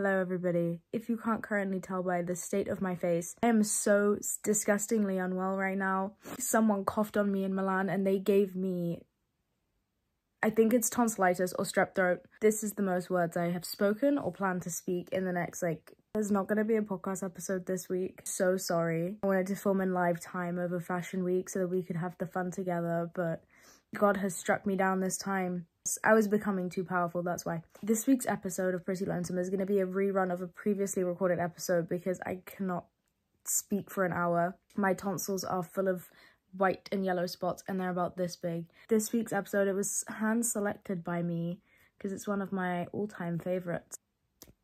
Hello everybody. If you can't currently tell by the state of my face, I am so disgustingly unwell right now. Someone coughed on me in Milan and they gave me, I think it's tonsillitis or strep throat. This is the most words I have spoken or plan to speak in the next, there's not going to be a podcast episode this week. So sorry. I wanted to film in live time over Fashion Week so that we could have the fun together, but God has struck me down this time. I was becoming too powerful, that's why. This week's episode of Pretty Lonesome is going to be a rerun of a previously recorded episode because I cannot speak for an hour. My tonsils are full of white and yellow spots and they're about this big. This week's episode, it was hand selected by me because it's one of my all-time favorites.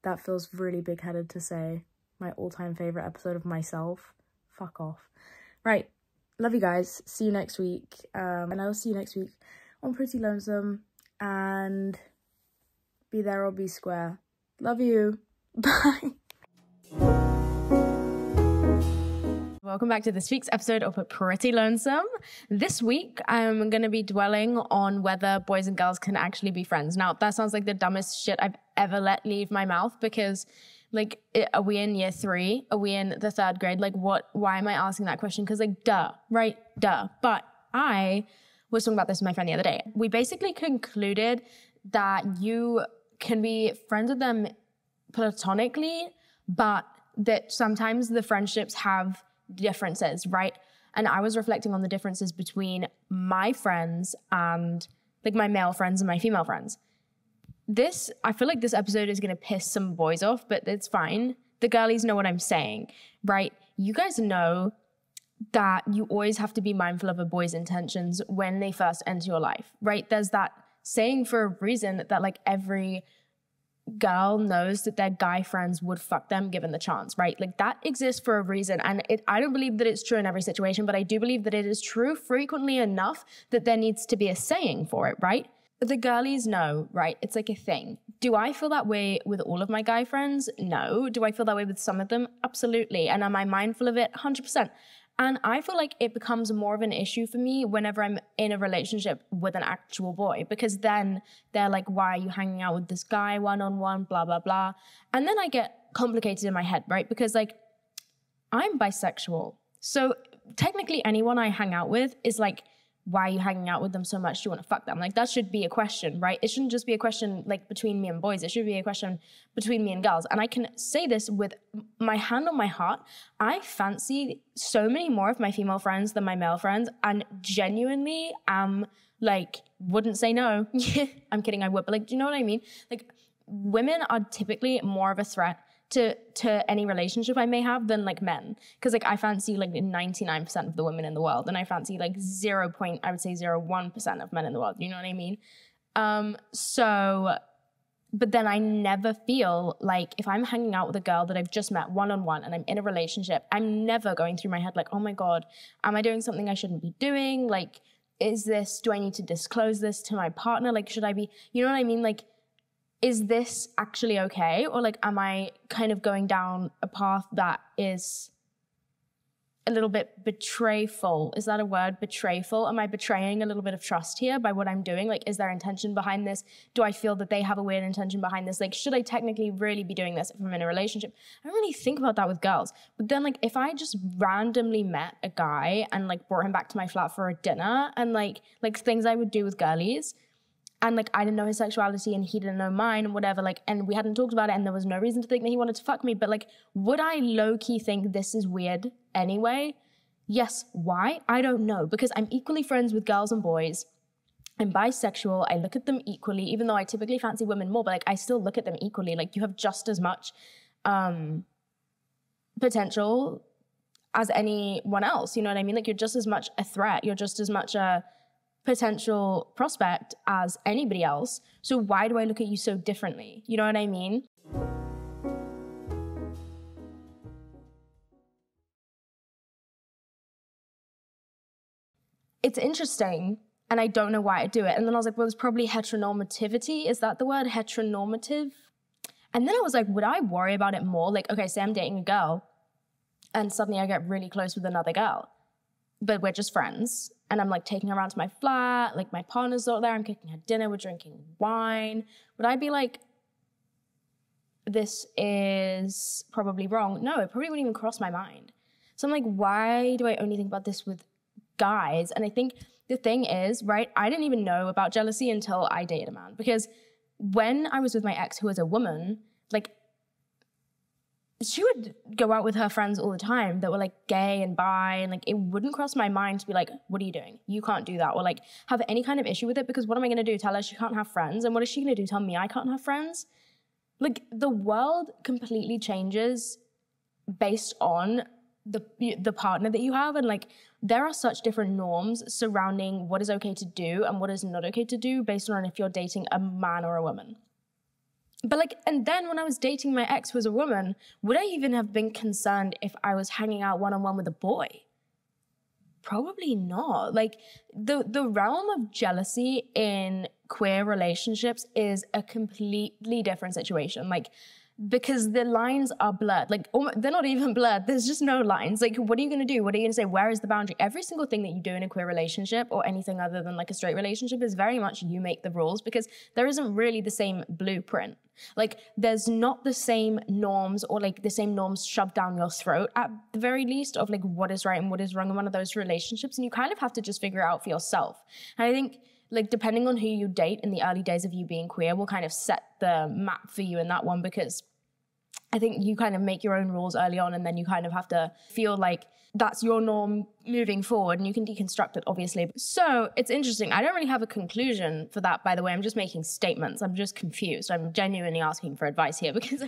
That feels really big-headed to say. My all-time favorite episode of myself. Fuck off. Right. Love you guys. See you next week. And I will see you next week on Pretty Lonesome. And be there or be square. Love you. Bye. Welcome back to this week's episode of Pretty Lonesome. This week, I'm going to be dwelling on whether boys and girls can actually be friends. Now, that sounds like the dumbest shit I've ever let leave my mouth because, are we in year 3? Are we in the 3rd grade? Why am I asking that question? Because, duh, right? Duh. But I was talking about this with my friend the other day. We basically concluded that you can be friends with them platonically, but that sometimes the friendships have differences, right? And I was reflecting on the differences between my friends and my male friends and my female friends. I feel like this episode is going to piss some boys off, but it's fine. The girlies know what I'm saying, right? You guys know that you always have to be mindful of a boy's intentions when they first enter your life, right? There's that saying for a reason that every girl knows that their guy friends would fuck them given the chance, right? That exists for a reason. And I don't believe that it's true in every situation, but I do believe that it is true frequently enough that there needs to be a saying for it, right? The girlies know, right? It's a thing. Do I feel that way with all of my guy friends? No. Do I feel that way with some of them? Absolutely. And am I mindful of it? 100%. And I feel like it becomes more of an issue for me whenever I'm in a relationship with an actual boy, because then they're like, why are you hanging out with this guy one-on-one, blah, blah, blah. And then I get complicated in my head, right? Because I'm bisexual. So technically anyone I hang out with is why are you hanging out with them so much? Do you want to fuck them? That should be a question, right? It shouldn't just be a question between me and boys. It should be a question between me and girls. And I can say this with my hand on my heart. I fancy so many more of my female friends than my male friends, and genuinely wouldn't say no. I'm kidding, I would, but do you know what I mean? Women are typically more of a threat to any relationship I may have than men, because I fancy 99% of the women in the world, and I fancy 0.01% of men in the world, you know what I mean? But then I never feel if I'm hanging out with a girl that I've just met one-on-one and I'm in a relationship, I'm never going through my head oh my God, am I doing something I shouldn't be doing? Do I need to disclose this to my partner? Should I be, you know what I mean? Is this actually okay? Or am I kind of going down a path that is a little bit betrayful? Is that a word? Betrayful? Am I betraying a little bit of trust here by what I'm doing? Is there intention behind this? Do I feel that they have a weird intention behind this? Should I technically really be doing this if I'm in a relationship? I don't really think about that with girls. But then if I just randomly met a guy and brought him back to my flat for a dinner and things I would do with girlies, and I didn't know his sexuality and he didn't know mine and whatever, and we hadn't talked about it and there was no reason to think that he wanted to fuck me, but would I low-key think this is weird anyway? Yes. Why? I don't know, because I'm equally friends with girls and boys. I'm bisexual. I look at them equally, even though I typically fancy women more, but I still look at them equally. You have just as much potential as anyone else, you know what I mean? You're just as much a threat. You're just as much a potential prospect as anybody else. So why do I look at you so differently? You know what I mean? It's interesting, and I don't know why I do it. And then I was well, it's probably heteronormativity. Is that the word, heteronormative? And then I was would I worry about it more? Okay, say I'm dating a girl and suddenly I get really close with another girl, but we're just friends. And I'm taking her around to my flat, my partner's not there, I'm cooking her dinner, we're drinking wine. Would I be this is probably wrong. No, it probably wouldn't even cross my mind. So I'm like, why do I only think about this with guys? And I think the thing is, right, I didn't even know about jealousy until I dated a man. Because when I was with my ex, who was a woman, like, she would go out with her friends all the time that were like gay and bi, and like it wouldn't cross my mind to be like, what are you doing? You can't do that. Or like have any kind of issue with it, because what am I going to do? Tell her she can't have friends? And what is she going to do? Tell me I can't have friends? Like, the world completely changes based on the partner that you have. And like, there are such different norms surrounding what is okay to do and what is not okay to do based on if you're dating a man or a woman. But like, and then when I was dating my ex who was a woman, would I even have been concerned if I was hanging out one-on-one with a boy? Probably not. Like, the realm of jealousy in queer relationships is a completely different situation. Like, because the lines are blurred. Like, they're not even blurred. There's just no lines. Like, what are you going to do? What are you going to say? Where is the boundary? Every single thing that you do in a queer relationship or anything other than like a straight relationship is very much you make the rules, because there isn't really the same blueprint. Like, there's not the same norms or like the same norms shoved down your throat at the very least of like what is right and what is wrong in one of those relationships. And you kind of have to just figure it out for yourself. And I think, like, depending on who you date in the early days of you being queer will kind of set the map for you in that one, because I think you kind of make your own rules early on, and then you kind of have to feel like that's your norm moving forward, and you can deconstruct it, obviously. So it's interesting. I don't really have a conclusion for that, by the way. I'm just making statements. I'm just confused. I'm genuinely asking for advice here because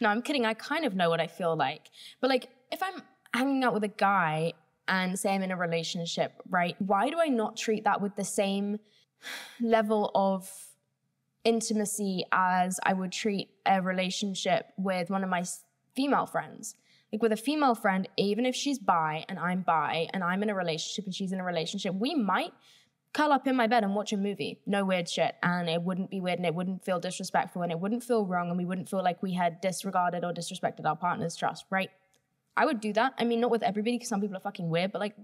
no, I'm kidding. I kind of know what I feel like. But like, if I'm hanging out with a guy and say I'm in a relationship, right? Why do I not treat that with the same level of intimacy as I would treat a relationship with one of my female friends? Like, with a female friend, even if she's bi and I'm in a relationship and she's in a relationship, we might curl up in my bed and watch a movie. No weird shit. And it wouldn't be weird, and it wouldn't feel disrespectful, and it wouldn't feel wrong, and we wouldn't feel like we had disregarded or disrespected our partner's trust, right? I would do that. I mean, not with everybody, because some people are fucking weird, but like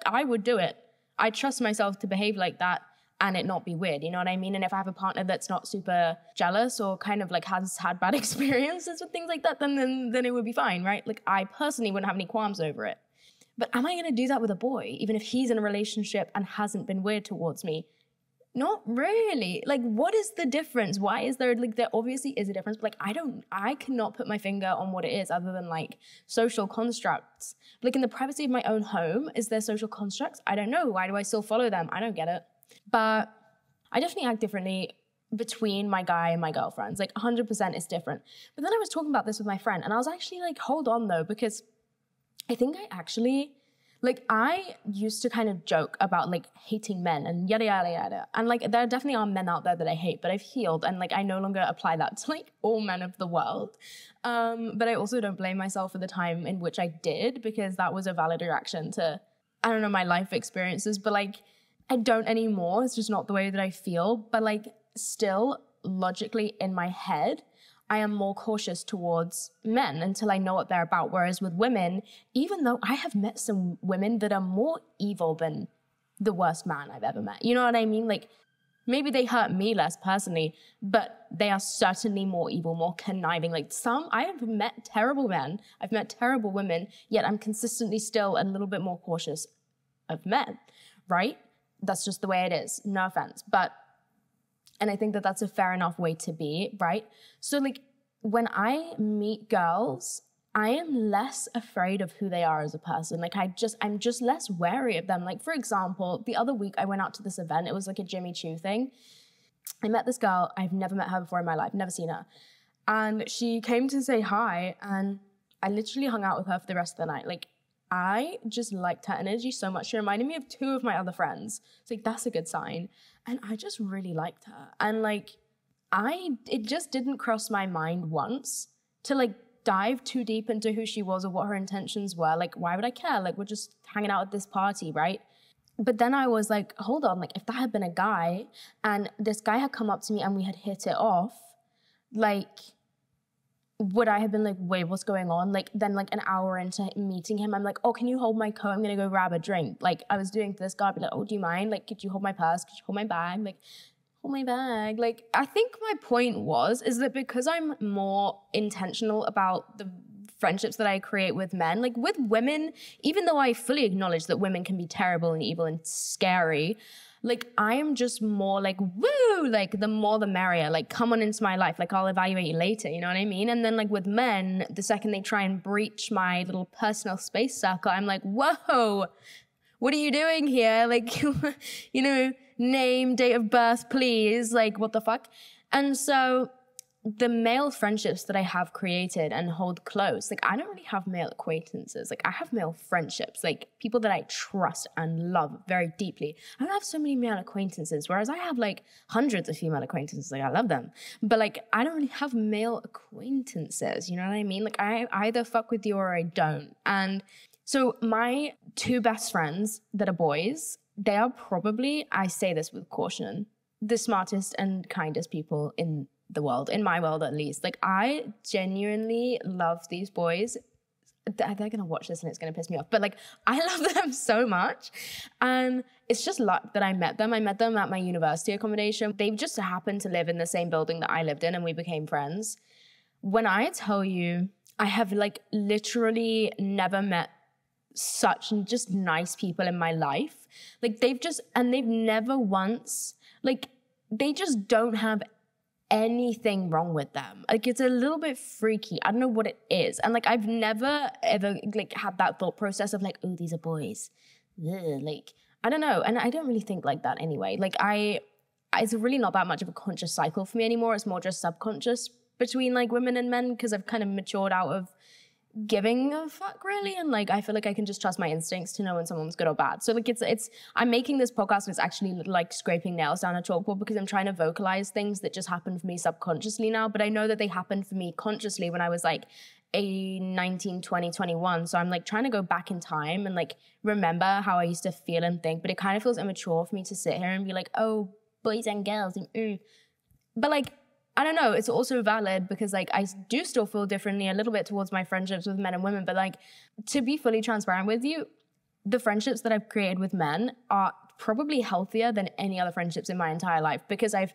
I would do it. I trust myself to behave like that and it not be weird, you know what I mean? And if I have a partner that's not super jealous or kind of like has had bad experiences with things like that, then it would be fine, right? Like, I personally wouldn't have any qualms over it. But am I going to do that with a boy, even if he's in a relationship and hasn't been weird towards me? Not really. Like, what is the difference? Why is there, like, there obviously is a difference, but like, I cannot put my finger on what it is other than like social constructs. Like, in the privacy of my own home, is there social constructs? I don't know. Why do I still follow them? I don't get it. But I definitely act differently between my guy and my girlfriends. Like, 100% is different. But then I was talking about this with my friend, and I was actually like, hold on though, because I think I actually, like, I used to kind of joke about like hating men and yada, yada, yada. And like, there definitely are men out there that I hate, but I've healed, and like, I no longer apply that to like all men of the world. But I also don't blame myself for the time in which I did, because that was a valid reaction to, I don't know, my life experiences, but like, I don't anymore. It's just not the way that I feel. But like, still logically in my head, I am more cautious towards men until I know what they're about. Whereas with women, even though I have met some women that are more evil than the worst man I've ever met. You know what I mean? Like, maybe they hurt me less personally, but they are certainly more evil, more conniving. Like, I have met terrible men, I've met terrible women, yet I'm consistently still a little bit more cautious of men, right? That's just the way it is. No offense. And I think that that's a fair enough way to be, right? So like, when I meet girls, I am less afraid of who they are as a person. Like, I'm just less wary of them. Like, for example, the other week I went out to this event. It was like a Jimmy Choo thing. I met this girl. I've never met her before in my life, never seen her. And she came to say hi, and I literally hung out with her for the rest of the night. Like, I just liked her energy so much. She reminded me of two of my other friends. It's like, that's a good sign. And I just really liked her. And like, it just didn't cross my mind once to like dive too deep into who she was or what her intentions were. Like, why would I care? Like, we're just hanging out at this party, right? But then I was like, hold on, like, if that had been a guy and this guy had come up to me and we had hit it off, like, would I have been like, wait, what's going on? Like, then like an hour into meeting him, I'm like, oh, can you hold my coat? I'm gonna go grab a drink. Like, I was doing this guy, I'd be like, oh, do you mind? Like, could you hold my purse? Could you hold my bag? Like, pull my bag. Like, I think my point is that because I'm more intentional about the friendships that I create with men, like with women, even though I fully acknowledge that women can be terrible and evil and scary, like I am just more like, woo, like the more the merrier, like come on into my life, like I'll evaluate you later, you know what I mean? And then like with men, the second they try and breach my little personal space circle, I'm like, whoa, what are you doing here? Like, you know, name, date of birth, please, like what the fuck? And so the male friendships that I have created and hold close, like I don't really have male acquaintances. Like I have male friendships, like people that I trust and love very deeply. I don't have so many male acquaintances, whereas I have like hundreds of female acquaintances. Like I love them, but like I don't really have male acquaintances. You know what I mean? Like I either fuck with you or I don't. And so my two best friends that are boys, they are probably, I say this with caution, the smartest and kindest people in the world, in my world at least. Like I genuinely love these boys. They're gonna watch this and it's gonna piss me off, but like I love them so much, and it's just luck that I met them. I met them at my university accommodation. They just happened to live in the same building that I lived in, and we became friends. When I tell you, I have like literally never met such just nice people in my life. Like they've never once, like they just don't have anything wrong with them. Like it's a little bit freaky. I don't know what it is. And like I've never ever like had that thought process of like, oh, these are boys. Ugh, like I don't know. And I don't really think like that anyway. Like it's really not that much of a conscious cycle for me anymore. It's more just subconscious between like women and men, because I've kind of matured out of giving a fuck really, and like I feel like I can just trust my instincts to know when someone's good or bad. So like it's I'm making this podcast and it's actually like scraping nails down a chalkboard because I'm trying to vocalize things that just happen for me subconsciously now, but I know that they happened for me consciously when I was like 19, 20, 21. So I'm like trying to go back in time and like remember how I used to feel and think, but it kind of feels immature for me to sit here and be like, oh, boys and girls and but like I don't know, it's also valid because like I do still feel differently a little bit towards my friendships with men and women, but like to be fully transparent with you, the friendships that I've created with men are probably healthier than any other friendships in my entire life because I've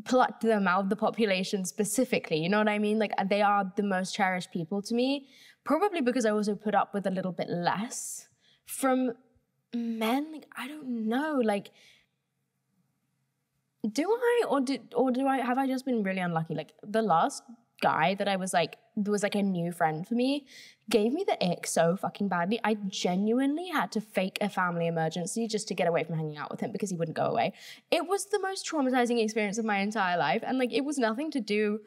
plucked them out of the population specifically, you know what I mean? Like they are the most cherished people to me, probably because I also put up with a little bit less from men. Like I don't know, like have I just been really unlucky? Like the last guy that I was like a new friend for me gave me the ick so fucking badly. I genuinely had to fake a family emergency just to get away from hanging out with him because he wouldn't go away. It was the most traumatizing experience of my entire life. And like, it was nothing to do.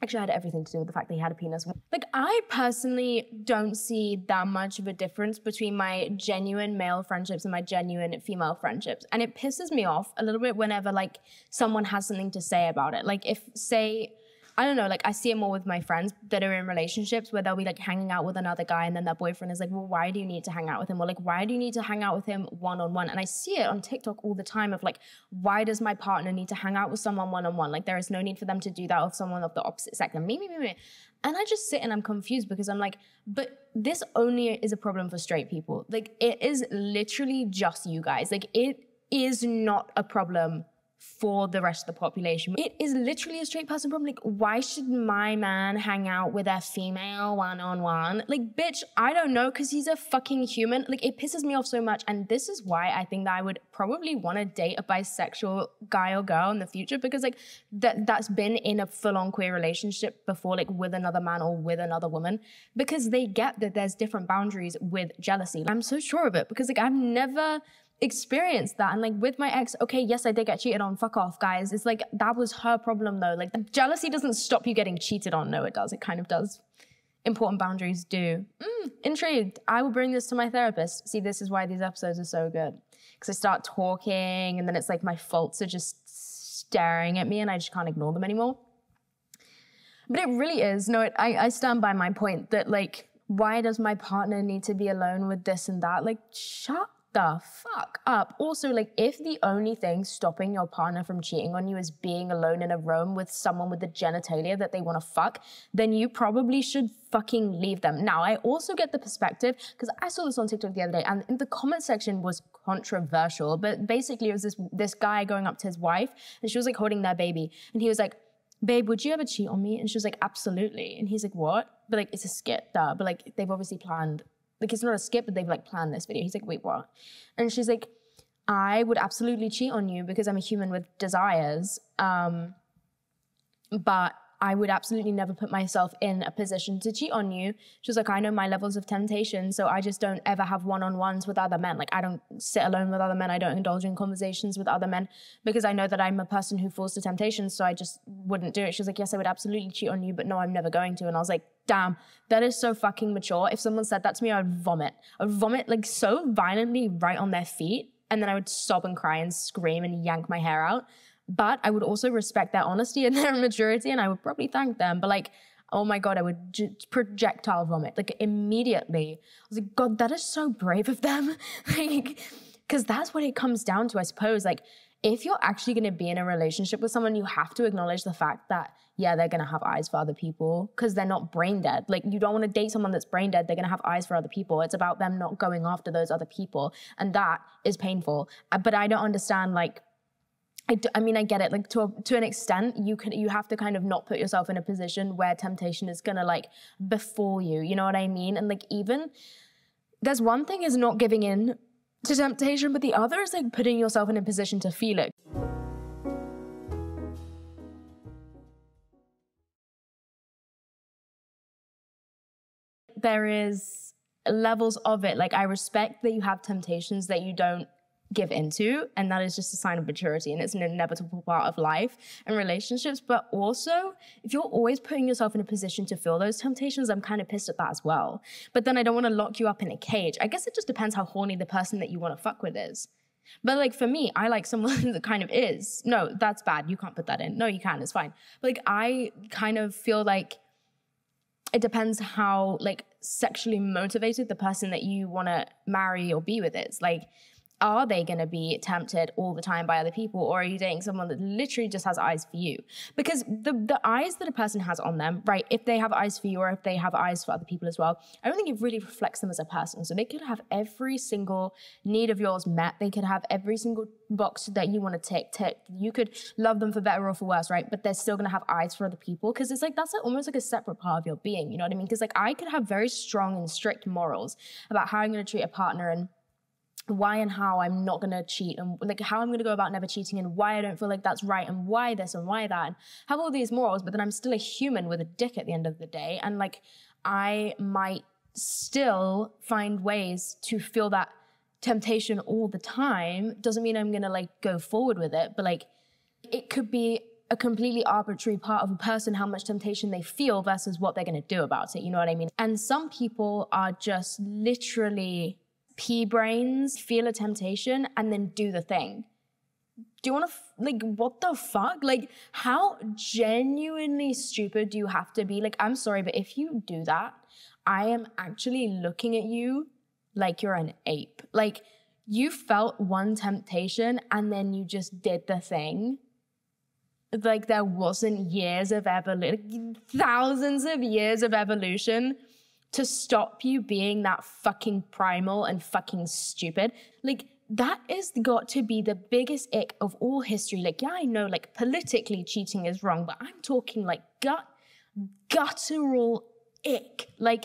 Actually, I had everything to do with the fact that he had a penis. Like, I personally don't see that much of a difference between my genuine male friendships and my genuine female friendships. And it pisses me off a little bit whenever, like, someone has something to say about it. Like, if, say, I don't know, like, I see it more with my friends that are in relationships where they'll be, like, hanging out with another guy and then their boyfriend is like, well, why do you need to hang out with him? Or, like, why do you need to hang out with him one-on-one? And I see it on TikTok all the time of, like, why does my partner need to hang out with someone one-on-one? Like, there is no need for them to do that with someone of the opposite sex. And me. And I just sit and I'm confused because I'm like, but this only is a problem for straight people. Like, it is literally just you guys. Like, it is not a problem for the rest of the population. It is literally a straight person problem. Like, why should my man hang out with a female one-on-one? Like, bitch, I don't know, because he's a fucking human. Like, it pisses me off so much. And this is why I think that I would probably want to date a bisexual guy or girl in the future, because like that's been in a full-on queer relationship before, like with another man or with another woman, because they get that there's different boundaries with jealousy. I'm so sure of it because like I've never experienced that. And like with my ex, okay, yes, I did get cheated on, fuck off, guys. It's like, that was her problem though. Like, jealousy doesn't stop you getting cheated on. No, it does. It kind of does. Important boundaries do. Intrigued. I will bring this to my therapist. See, this is why these episodes are so good. Because I start talking and then it's like my faults are just staring at me and I just can't ignore them anymore. But it really is. No, I stand by my point that like, why does my partner need to be alone with this and that? Like, shut the fuck up. Also, like, if the only thing stopping your partner from cheating on you is being alone in a room with someone with the genitalia that they want to fuck, then you probably should fucking leave them. Now, I also get the perspective, because I saw this on TikTok the other day, and in the comment section was controversial, but basically it was this guy going up to his wife, and she was like holding their baby, and he was like, babe, would you ever cheat on me? And she was like, absolutely. And he's like, what? But like, it's a skit, duh. But like, they've obviously planned, like, it's not a skit, but they've like planned this video. He's like, wait, what? And she's like, I would absolutely cheat on you because I'm a human with desires. But I would absolutely never put myself in a position to cheat on you. She was like, I know my levels of temptation, so I just don't ever have one-on-ones with other men. Like, I don't sit alone with other men. I don't indulge in conversations with other men because I know that I'm a person who falls to temptation, so I just wouldn't do it. She was like, yes, I would absolutely cheat on you, but no, I'm never going to. And I was like, damn, that is so fucking mature. If someone said that to me, I would vomit. I would vomit like so violently right on their feet, and then I would sob and cry and scream and yank my hair out. But I would also respect their honesty and their maturity, and I would probably thank them. But like, oh my God, I would just projectile vomit, like immediately. I was like, God, that is so brave of them. Like, because that's what it comes down to, I suppose. Like, if you're actually going to be in a relationship with someone, you have to acknowledge the fact that, yeah, they're going to have eyes for other people because they're not brain dead. Like, you don't want to date someone that's brain dead. They're going to have eyes for other people. It's about them not going after those other people. And that is painful. But I don't understand, like, I mean, I get it. Like, to an extent, you have to kind of not put yourself in a position where temptation is gonna like befall you. You know what I mean? And like, even there's one thing is not giving in to temptation, but the other is like putting yourself in a position to feel it. There is levels of it. Like, I respect that you have temptations that you don't give into, and that is just a sign of maturity, and it's an inevitable part of life and relationships. But also, if you're always putting yourself in a position to feel those temptations, I'm kind of pissed at that as well. But then I don't want to lock you up in a cage. I guess it just depends how horny the person that you want to fuck with is. But like, for me, I like someone that kind of is. No, that's bad. You can't put that in. No, you can. It's fine. But like, I kind of feel like it depends how like sexually motivated the person that you want to marry or be with is. Like, are they going to be tempted all the time by other people, or are you dating someone that literally just has eyes for you? Because the eyes that a person has on them, right, if they have eyes for you or if they have eyes for other people as well, I don't think it really reflects them as a person. So they could have every single need of yours met. They could have every single box that you want to tick. You could love them for better or for worse, right? But they're still going to have eyes for other people, because it's like, that's like almost like a separate part of your being. You know what I mean? Because like, I could have very strong and strict morals about how I'm going to treat a partner and why and how I'm not going to cheat, and like how I'm going to go about never cheating, and why I don't feel like that's right, and why this and why that, and have all these morals, but then I'm still a human with a dick at the end of the day. And like, I might still find ways to feel that temptation all the time. Doesn't mean I'm going to like go forward with it, but like, it could be a completely arbitrary part of a person, how much temptation they feel versus what they're going to do about it. You know what I mean? And some people are just literally pea brains, feel a temptation, and then do the thing. Do you want to, like, what the fuck? Like, how genuinely stupid do you have to be? Like, I'm sorry, but if you do that, I am actually looking at you like you're an ape. Like, you felt one temptation and then you just did the thing. Like, there wasn't years of evolution, thousands of years of evolution to stop you being that fucking primal and fucking stupid. Like, that has got to be the biggest ick of all history. Like, yeah, I know, like, politically cheating is wrong, but I'm talking like guttural ick. Like,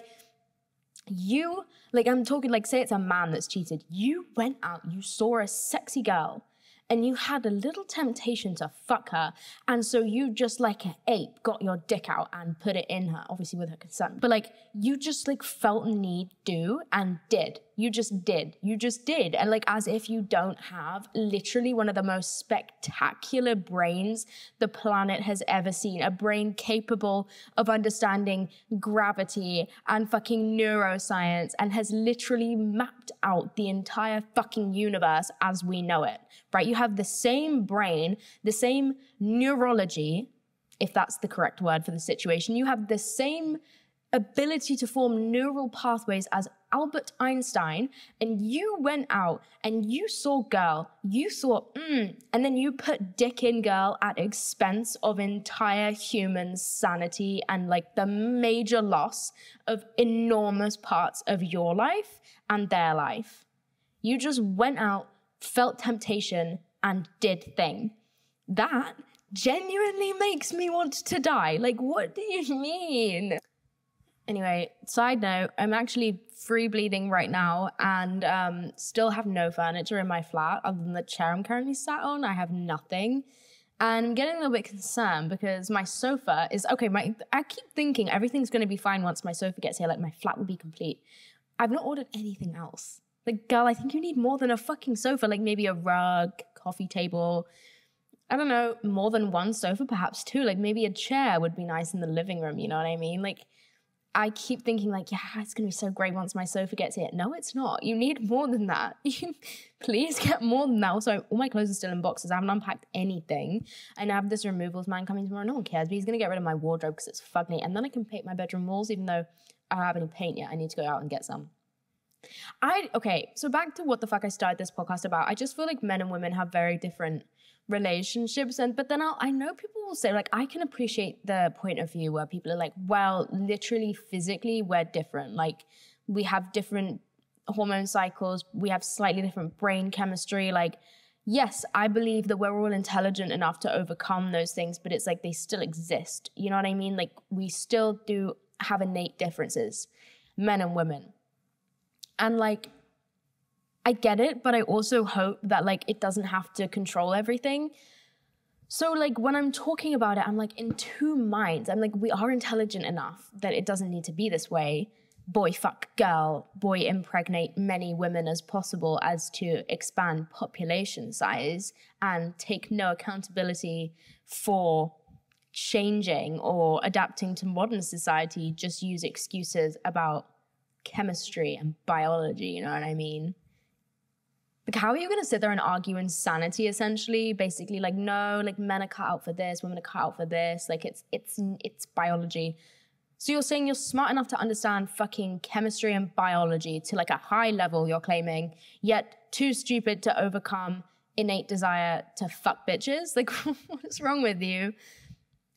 you, like, I'm talking like, say it's a man that's cheated. You went out, you saw a sexy girl, and you had a little temptation to fuck her, and so you just like an ape got your dick out and put it in her, obviously with her consent, but like, you just like felt need do and did. You just did. And like, as if you don't have literally one of the most spectacular brains the planet has ever seen. A brain capable of understanding gravity and fucking neuroscience, and has literally mapped out the entire fucking universe as we know it, right? You have the same brain, the same neurology, if that's the correct word for the situation. You have the same ability to form neural pathways as Albert Einstein, and you went out and you saw girl, you thought, and then you put dick in girl at expense of entire human sanity and like the major loss of enormous parts of your life and their life. You just went out, felt temptation, and did thing. That genuinely makes me want to die. Like, what do you mean? Anyway, side note, I'm actually free bleeding right now and still have no furniture in my flat other than the chair I'm currently sat on. I have nothing. And I'm getting a little bit concerned because my sofa is, okay, I keep thinking everything's going to be fine once my sofa gets here. Like, my flat will be complete. I've not ordered anything else. Like, girl, I think you need more than a fucking sofa. Like, maybe a rug, coffee table. I don't know, more than one sofa, perhaps two. Like, maybe a chair would be nice in the living room, you know what I mean? Like, I keep thinking like, yeah, it's going to be so great once my sofa gets here. No, it's not. You need more than that. Please get more than that. Also, all my clothes are still in boxes. I haven't unpacked anything. And I have this removals man coming tomorrow. No one cares, but he's going to get rid of my wardrobe because it's fugly. And then I can paint my bedroom walls, even though I don't have any paint yet. I need to go out and get some. Okay, so back to what the fuck I started this podcast about. I just feel like men and women have very different relationships, but then I know people will say, like, I can appreciate the point of view where people are like, well, literally physically we're different, like we have different hormone cycles, we have slightly different brain chemistry. Like, yes, I believe that we're all intelligent enough to overcome those things, but it's like they still exist, you know what I mean? Like, we still do have innate differences, men and women. And like, I get it, but I also hope that like it doesn't have to control everything. So like when I'm talking about it, I'm like in two minds. I'm like, we are intelligent enough that it doesn't need to be this way. Boy fuck girl, boy impregnate many women as possible as to expand population size and take no accountability for changing or adapting to modern society. Just use excuses about chemistry and biology, you know what I mean? Like, how are you going to sit there and argue insanity, essentially? Basically, like, no, like, men are cut out for this, women are cut out for this. Like, it's biology. So you're saying you're smart enough to understand fucking chemistry and biology to, like, a high level, you're claiming, yet too stupid to overcome innate desire to fuck bitches? Like, what's wrong with you?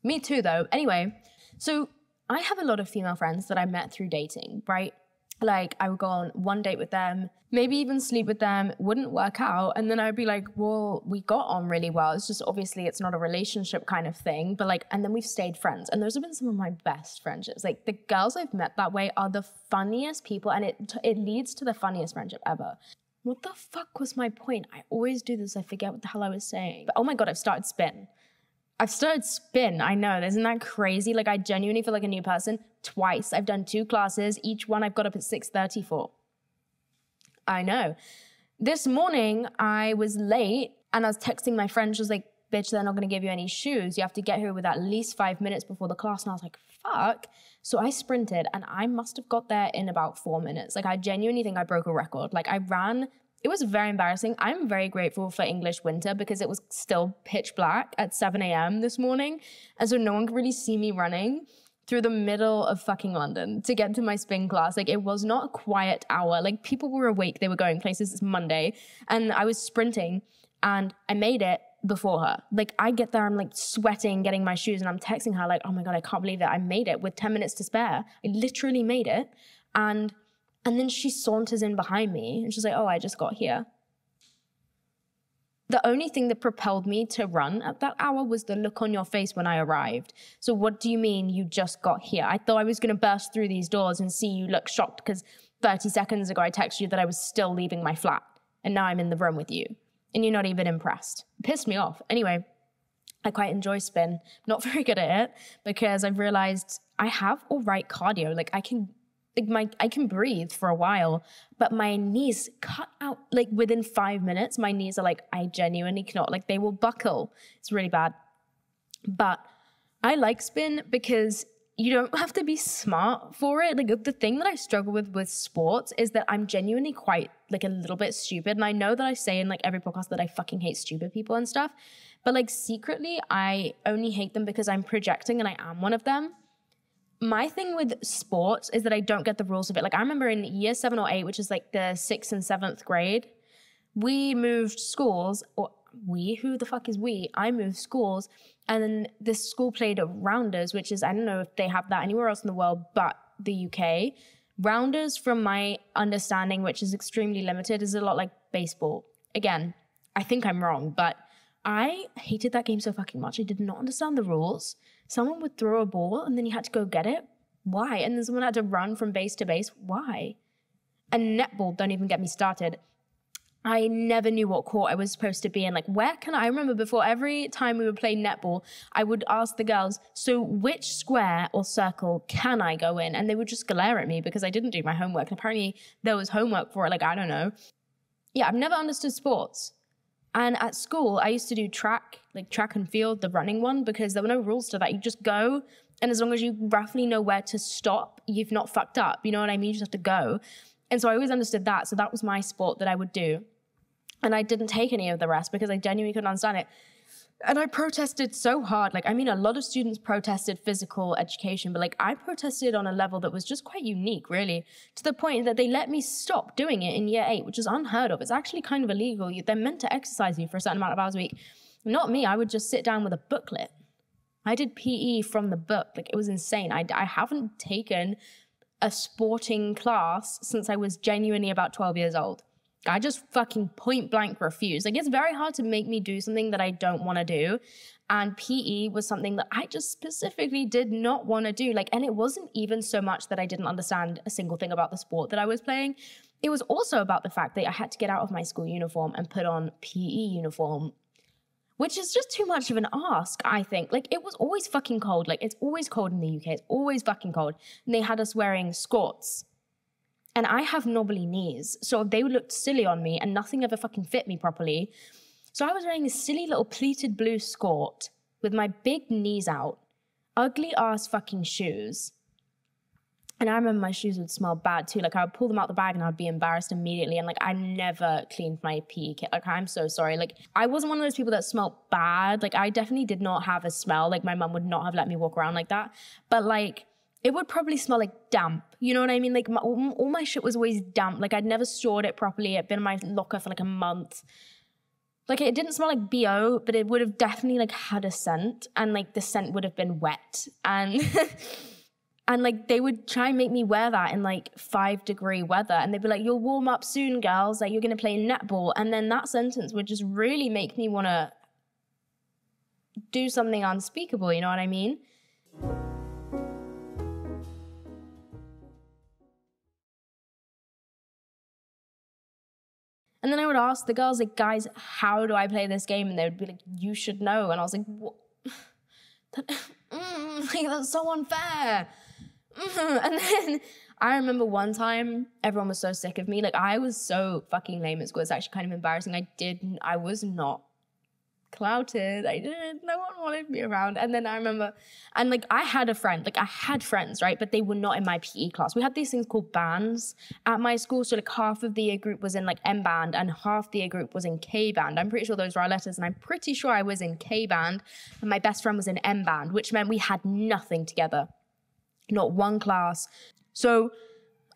Me too, though. Anyway, so I have a lot of female friends that I met through dating, right? Like, I would go on one date with them, maybe even sleep with them, wouldn't work out. And then I'd be like, well, we got on really well. It's just, obviously, it's not a relationship kind of thing. But like, and then we've stayed friends. And those have been some of my best friendships. Like, the girls I've met that way are the funniest people. And it leads to the funniest friendship ever. What the fuck was my point? I always do this. I forget what the hell I was saying. But oh my God, I've started spin. I know, isn't that crazy? Like, I genuinely feel like a new person twice. I've done 2 classes. Each one I've got up at 6:30 for. I know. This morning, I was late and I was texting my friend. She was like, bitch, they're not going to give you any shoes. You have to get here with at least 5 minutes before the class. And I was like, fuck. So I sprinted and I must have got there in about 4 minutes. Like, I genuinely think I broke a record. Like, I ran. It was very embarrassing. I'm very grateful for English winter because it was still pitch black at 7 a.m. this morning. And so no one could really see me running through the middle of fucking London to get to my spin class. Like, it was not a quiet hour. Like, people were awake. They were going places. It's Monday. And I was sprinting and I made it before her. Like, I get there, I'm like sweating, getting my shoes, and I'm texting her like, oh my God, I can't believe that I made it with 10 minutes to spare. I literally made it. And then she saunters in behind me and she's like, oh, I just got here. The only thing that propelled me to run at that hour was the look on your face when I arrived. So what do you mean you just got here? I thought I was going to burst through these doors and see you look shocked because 30 seconds ago I texted you that I was still leaving my flat and now I'm in the room with you and you're not even impressed. It pissed me off. Anyway, I quite enjoy spin. Not very good at it because I've realized I have all right cardio. Like, I can breathe for a while, but my knees cut out, like within 5 minutes, my knees are like, I genuinely cannot, like they will buckle. It's really bad. But I like spin because you don't have to be smart for it. Like, the thing that I struggle with sports is that I'm genuinely quite like a little bit stupid. And I know that I say in like every podcast that I fucking hate stupid people and stuff, but like secretly I only hate them because I'm projecting and I am one of them. My thing with sports is that I don't get the rules of it. Like I remember in year 7 or 8, which is like the 6th and 7th grade, we moved schools, or who the fuck is we? I moved schools, and then this school played rounders, which is, I don't know if they have that anywhere else in the world but the UK. Rounders, from my understanding, which is extremely limited, is a lot like baseball. Again, I think I'm wrong, but I hated that game so fucking much. I did not understand the rules. Someone would throw a ball and then you had to go get it. Why? And then someone had to run from base to base. Why? And netball, don't even get me started. I never knew what court I was supposed to be in. Like, where can I remember before every time we would play netball, I would ask the girls, so which square or circle can I go in? And they would just glare at me because I didn't do my homework. And apparently there was homework for it. Like, I don't know. Yeah, I've never understood sports. And at school, I used to do track and field, the running one, because there were no rules to that. You just go, and as long as you roughly know where to stop, you've not fucked up. You know what I mean? You just have to go. And so I always understood that. So that was my sport that I would do. And I didn't take any of the rest because I genuinely couldn't understand it. And I protested so hard. Like, I mean, a lot of students protested physical education, but like I protested on a level that was just quite unique, really, to the point that they let me stop doing it in year 8, which is unheard of. It's actually kind of illegal. They're meant to exercise you for a certain amount of hours a week. Not me. I would just sit down with a booklet. I did PE from the book. Like, it was insane. I haven't taken a sporting class since I was genuinely about 12 years old. I just fucking point blank refuse. Like, it's very hard to make me do something that I don't want to do. And PE was something that I just specifically did not want to do. Like, and it wasn't even so much that I didn't understand a single thing about the sport that I was playing. It was also about the fact that I had to get out of my school uniform and put on PE uniform, which is just too much of an ask, I think. Like, it was always fucking cold. Like, it's always cold in the UK. It's always fucking cold. And they had us wearing skirts. And I have knobbly knees, so they looked silly on me and nothing ever fucking fit me properly. So I was wearing this silly little pleated blue skirt with my big knees out, ugly ass fucking shoes. And I remember my shoes would smell bad too. Like, I would pull them out the bag and I'd be embarrassed immediately. And like, I never cleaned my PE kit. Like, I'm so sorry. Like, I wasn't one of those people that smelled bad. Like, I definitely did not have a smell. Like, my mum would not have let me walk around like that. But like, it would probably smell like damp. You know what I mean? Like, all my shit was always damp. Like, I'd never stored it properly. It'd been in my locker for like a month. Like, it didn't smell like BO, but it would have definitely like had a scent, and like the scent would have been wet. And and like they would try and make me wear that in like 5-degree weather, and they'd be like, "You'll warm up soon, girls. Like, you're gonna play netball." And then that sentence would just really make me want to do something unspeakable. You know what I mean? And then I would ask the girls, like, "Guys, how do I play this game?" And they would be like, "You should know." And I was like, "What? Like, that's so unfair." And then I remember one time, everyone was so sick of me. Like, I was so fucking lame at school. It's actually kind of embarrassing. I was not clouted. No one wanted me around. And then I remember, and like, I had friends, right? But they were not in my PE class. We had these things called bands at my school. So like, half of the year group was in like M band and half the year group was in K band. I'm pretty sure those were our letters, and I'm pretty sure I was in K band and my best friend was in M band, which meant we had nothing together, not one class. So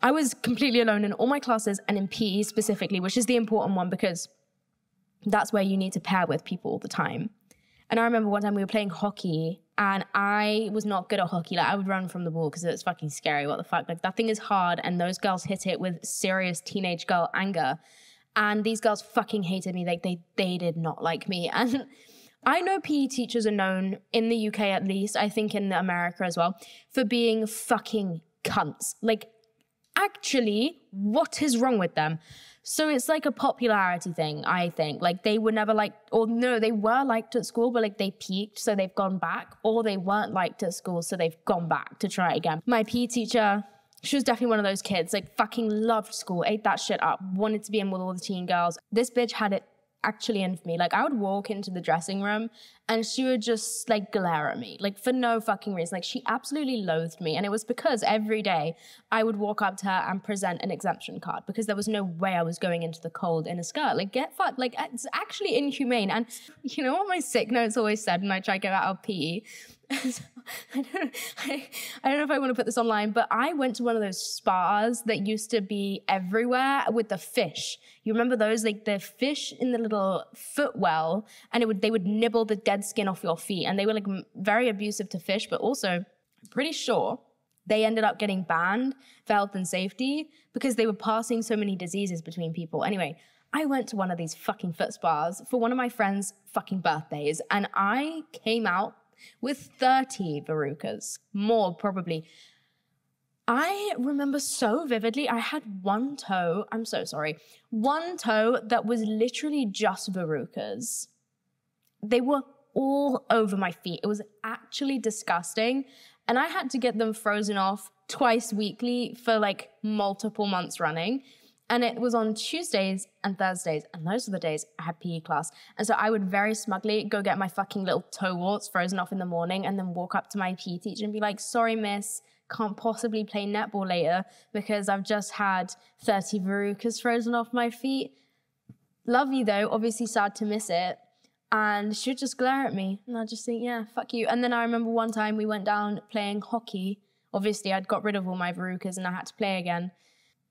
I was completely alone in all my classes and in PE specifically, which is the important one because that's where you need to pair with people all the time. And I remember one time we were playing hockey and I was not good at hockey. Like, I would run from the ball because it's fucking scary. What the fuck? Like, that thing is hard, and those girls hit it with serious teenage girl anger. And these girls fucking hated me. Like, they did not like me. And I know PE teachers are known, in the UK at least, I think in America as well, for being fucking cunts. Like, actually, what is wrong with them? So it's like a popularity thing, I think. Like, they were never liked, or no, they were liked at school, but like they peaked, so they've gone back, or they weren't liked at school, so they've gone back to try it again. My PE teacher, she was definitely one of those kids, like, fucking loved school, ate that shit up, wanted to be in with all the teen girls. This bitch had it actually in for me. Like, I would walk into the dressing room and she would just like glare at me, like, for no fucking reason. Like, she absolutely loathed me. And it was because every day I would walk up to her and present an exemption card because there was no way I was going into the cold in a skirt. Like, get fucked. Like, it's actually inhumane. And you know what my sick notes always said when I tried to get out of PE? So, I don't know if I want to put this online, but I went to one of those spas that used to be everywhere with the fish. You remember those? Like the fish in the little footwell, and they would nibble the dead skin off your feet. And they were like very abusive to fish, but also I'm pretty sure they ended up getting banned for health and safety because they were passing so many diseases between people. Anyway, I went to one of these fucking foot spas for one of my friends' fucking birthdays, and I came out with 30 verrucas, more probably. I remember so vividly, I had one toe that was literally just verrucas. They were all over my feet. It was actually disgusting. And I had to get them frozen off twice weekly for like multiple months running. And it was on Tuesdays and Thursdays, and those were the days I had PE class. And so I would very smugly go get my fucking little toe warts frozen off in the morning and then walk up to my PE teacher and be like, sorry, miss, can't possibly play netball later because I've just had 30 verrucas frozen off my feet. Love you though, obviously sad to miss it. And she would just glare at me and I'd just think, yeah, fuck you. And then I remember one time we went down playing hockey. Obviously I'd got rid of all my verrucas and I had to play again.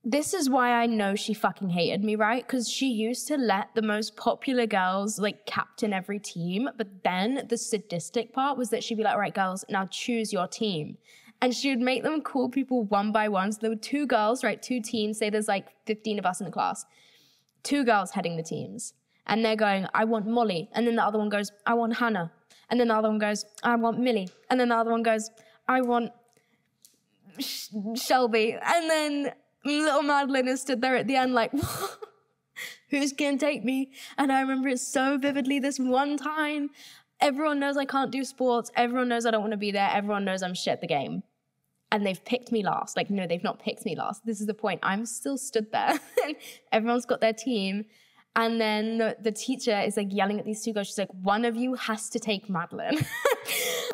This is why I know she fucking hated me, right? Because she used to let the most popular girls like captain every team. But then the sadistic part was that she'd be like, all right, girls, now choose your team. And she would make them call people one by one. So there were two girls, right? Two teams. Say there's like 15 of us in the class. Two girls heading the teams. And they're going, I want Molly. And then the other one goes, I want Hannah. And then the other one goes, I want Millie. And then the other one goes, I want Shelby. And then little Madeline is stood there at the end like, who's gonna take me? And I remember it so vividly this one time. Everyone knows I can't do sports. Everyone knows I don't want to be there. Everyone knows I'm shit at the game. And they've picked me last. Like, no, they've not picked me last. This is the point. I'm still stood there. Everyone's got their team. And then the teacher is like yelling at these two girls. She's like, one of you has to take Madeline.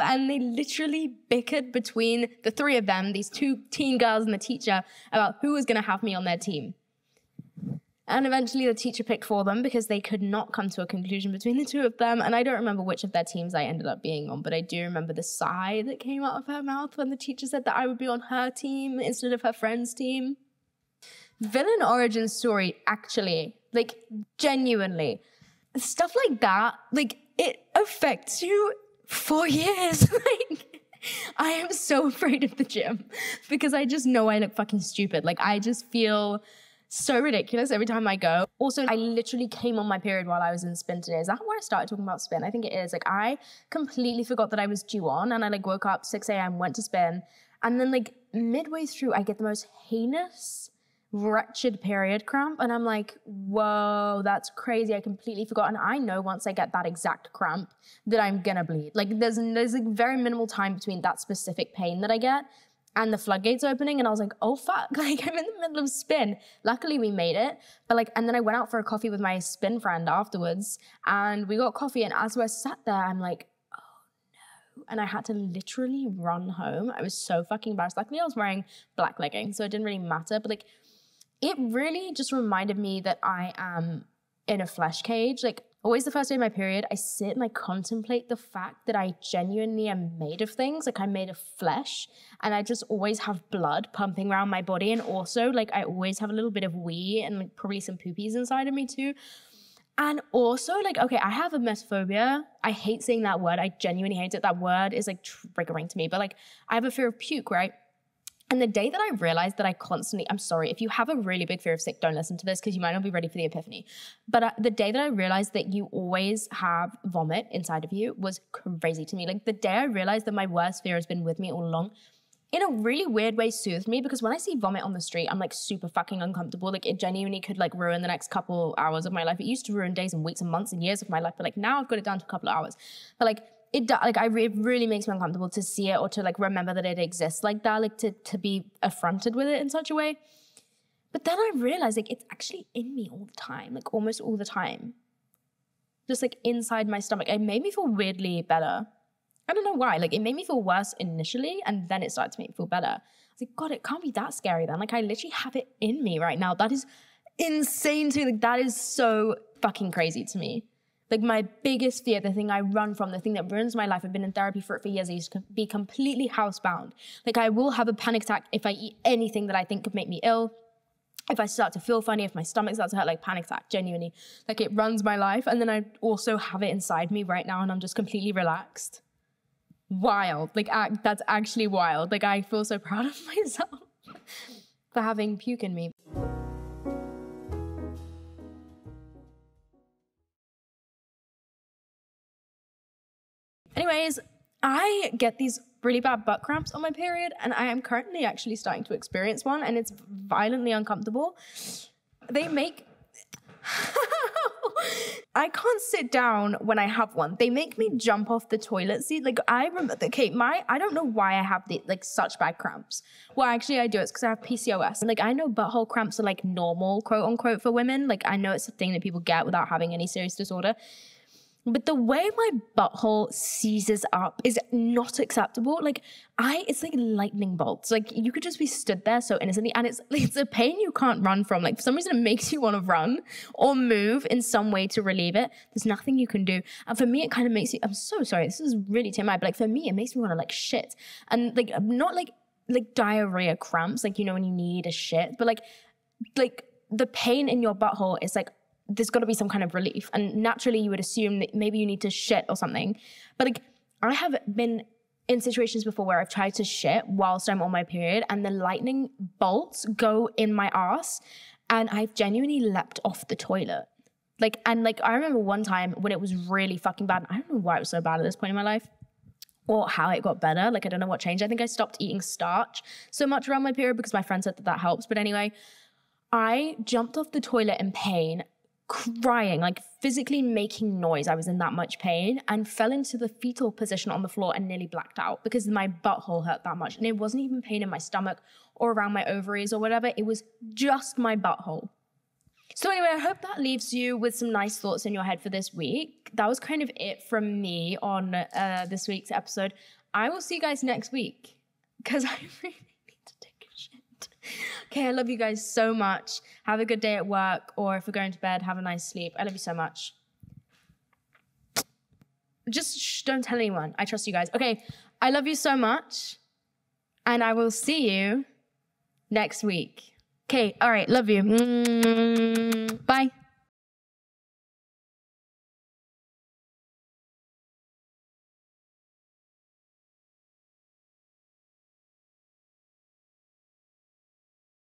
And they literally bickered between the three of them, these two teen girls and the teacher, about who was going to have me on their team. And eventually the teacher picked for them because they could not come to a conclusion between the two of them. And I don't remember which of their teams I ended up being on, but I do remember the sigh that came out of her mouth when the teacher said that I would be on her team instead of her friend's team. Villain origin story, actually, like genuinely, stuff like that, like it affects you for years. Like, I am so afraid of the gym because I just know I look fucking stupid. Like, I just feel so ridiculous every time I go. Also, I literally came on my period while I was in spin today. Is that where I started talking about spin? I think it is. Like, I completely forgot that I was due on, and I like woke up 6 a.m., went to spin, and then like midway through, I get the most heinous, wretched period cramp, and I'm like, whoa, that's crazy. I completely forgot. And I know once I get that exact cramp that I'm gonna bleed. Like, there's like very minimal time between that specific pain that I get and the floodgates opening, and I was like, oh fuck, like I'm in the middle of spin. Luckily we made it, but like, and then I went out for a coffee with my spin friend afterwards, and we got coffee, and as we're sat there, I'm like, oh no, and I had to literally run home. I was so fucking embarrassed. Luckily I was wearing black leggings, so it didn't really matter, but like, it really just reminded me that I am in a flesh cage. Like, always the first day of my period, I sit and I contemplate the fact that I genuinely am made of things. Like, I'm made of flesh, and I just always have blood pumping around my body. And also, like, I always have a little bit of wee and like probably some poopies inside of me too. And also, like, okay, I have emetophobia. I hate saying that word. I genuinely hate it. That word is like triggering to me. But like, I have a fear of puke, right? And the day that I realized that I constantly, I'm sorry, if you have a really big fear of sick, don't listen to this because you might not be ready for the epiphany. But the day that I realized that you always have vomit inside of you was crazy to me. Like, the day I realized that my worst fear has been with me all along, in a really weird way soothed me, because when I see vomit on the street, I'm like super fucking uncomfortable. Like, it genuinely could like ruin the next couple hours of my life. It used to ruin days and weeks and months and years of my life, but like now I've got it down to a couple of hours. But like, it really makes me uncomfortable to see it or to like remember that it exists like that, like to be affronted with it in such a way. But then I realized like it's actually in me all the time, like almost all the time. Just like inside my stomach. It made me feel weirdly better. I don't know why. Like, it made me feel worse initially, and then it started to make me feel better. I was like, God, it can't be that scary then. Like, I literally have it in me right now. That is insane to me. Like, that is so fucking crazy to me. Like my biggest fear, the thing I run from, the thing that ruins my life, I've been in therapy for it for years, I used to be completely housebound. Like I will have a panic attack if I eat anything that I think could make me ill. If I start to feel funny, if my stomach starts to hurt, like panic attack, genuinely. Like it runs my life. And then I also have it inside me right now and I'm just completely relaxed. Wild. Like that's actually wild. Like I feel so proud of myself for having puke in me. Anyways, I get these really bad butt cramps on my period, and I am currently actually starting to experience one, and it's violently uncomfortable. They make... I can't sit down when I have one. They make me jump off the toilet seat. Like I remember, okay, I don't know why I have such bad cramps. Well, actually I do. It's because I have PCOS. And like I know butthole cramps are like normal, quote unquote, for women. Like I know it's a thing that people get without having any serious disorder. But the way my butthole seizes up is not acceptable. Like it's like lightning bolts. Like you could just be stood there so innocently, and it's a pain you can't run from. Like for some reason it makes you want to run or move in some way to relieve it. There's nothing you can do. And for me, it kind of makes you, I'm so sorry, this is really TMI, but like for me, it makes me want to like shit. And like, not like diarrhea cramps, like, you know, when you need a shit, but like the pain in your butthole is like, there's got to be some kind of relief. And naturally you would assume that maybe you need to shit or something. But like I have been in situations before where I've tried to shit whilst I'm on my period and the lightning bolts go in my ass and I've genuinely leapt off the toilet. Like, and like, I remember one time when it was really fucking bad. I don't know why it was so bad at this point in my life or how it got better. Like, I don't know what changed. I think I stopped eating starch so much around my period because my friend said that helps. But anyway, I jumped off the toilet in pain, crying, like physically making noise. I was in that much pain and fell into the fetal position on the floor and nearly blacked out because my butthole hurt that much. And it wasn't even pain in my stomach or around my ovaries or whatever. It was just my butthole. So anyway, I hope that leaves you with some nice thoughts in your head for this week. That was kind of it from me on this week's episode. I will see you guys next week because I really need to take a shit. Okay, I love you guys so much. Have a good day at work, or if you're going to bed, have a nice sleep. I love you so much. Just don't tell anyone. I trust you guys. Okay, I love you so much, and I will see you next week. Okay, all right, love you. Bye.